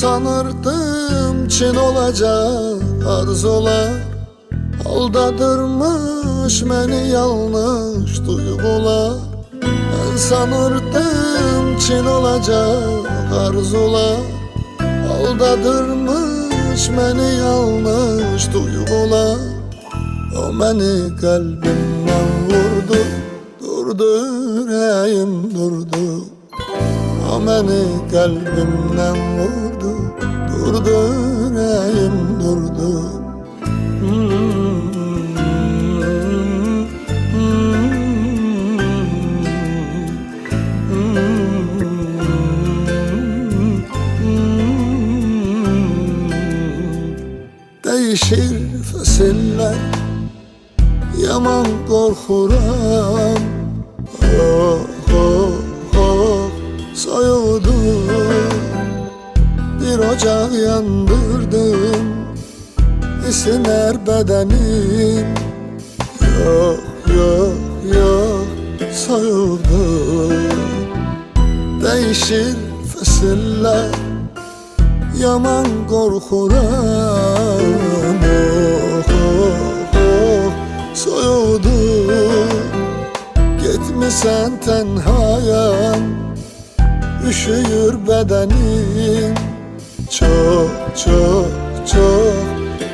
sanırdım Çin olacak arzular, aldadırmış beni yanlış duygular. Ben sanırdım Çin olacak arzular, aldadırmış beni yanlış duygular. O beni kalbimden vurdu, durdu yüreğim durdu. O beni kalbimden vurdu, durdu yüreğim durdu. Değişir fasiller, yaman korkuram. Oh oh oh soyuldu, bir ocak yandırdım, isiner bedenim. Yok yok yok soyuldu. Değişir fasiller, yaman korkuram. Oh oh oh soyuldu, gitmişsen tenhayan, üşüyür bedenim. Çok çok çok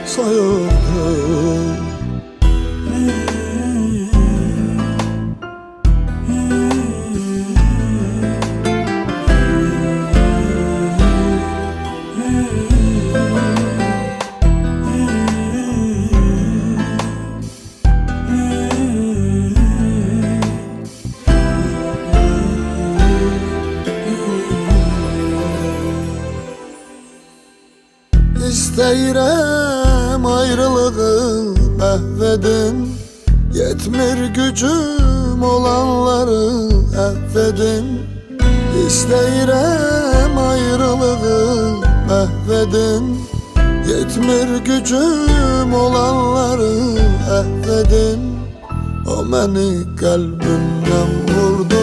soyuldu. İsteyirəm ayrılığı mahvedin, yetmir gücüm olanları affedin. İsteyirəm ayrılığı mahvedin, yetmir gücüm olanları affedin. O beni kalbimden vurdu,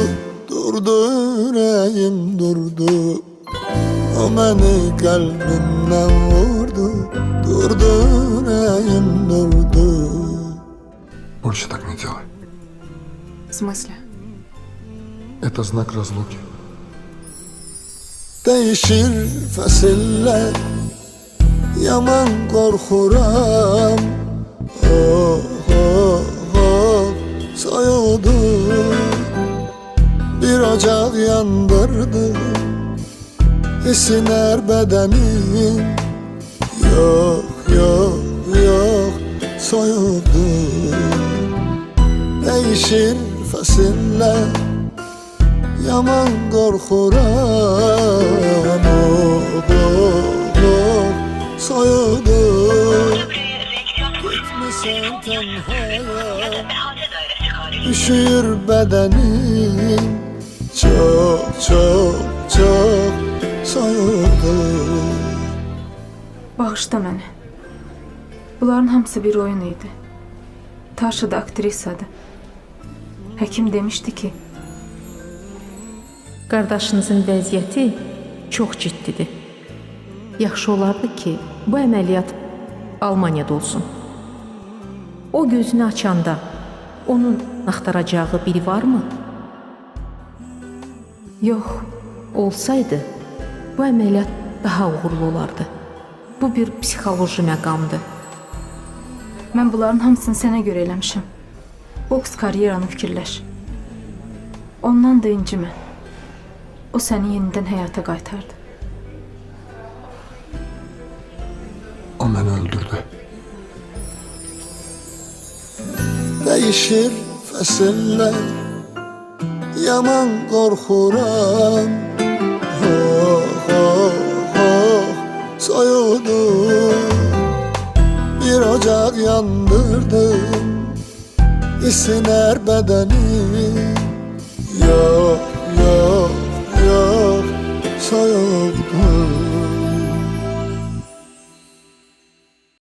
durdu yüreğim durdu. O beni kalbimden vurdu, durdu yüreğim durdu. Больше так не делай. В смысле? Это знак разлуки. Değişir fasiller, yaman korkuram. Oh oh oh soyuldu, bir ocak yandırdım, isiner bedenim. Yok yok yok soyuldu. Değişir fasiller, yaman korkuram. Oh oh oh soyuldu, gitmişsen tenhaya, üşüyür bedenim. Çok çok çok soyuldu. Bağışla məni. Bunların hamısı bir oyun idi. Taşa da aktrisadır. Həkim demişdi ki, qardaşınızın vəziyyəti çox ciddidir. Yaxşı olardı ki, bu əməliyyat Almaniyada olsun. O gözünü açanda onun axtaracağı biri varmı? yox, Olsaydı, bu əməliyyat daha uğurlu olardı. Bu bir psixoloji məqamdır. mən bunların hamısını sənə görə eləmişəm. Boks karyeranı fikirləş. Ondan da incimə. O səni yenidən həyata qaytardı. O beni öldürdü. Değişir fasiller, yaman korkuram. Oh oh oh soyuldu, bir ocak yandırdım, isiner bedenim. Yok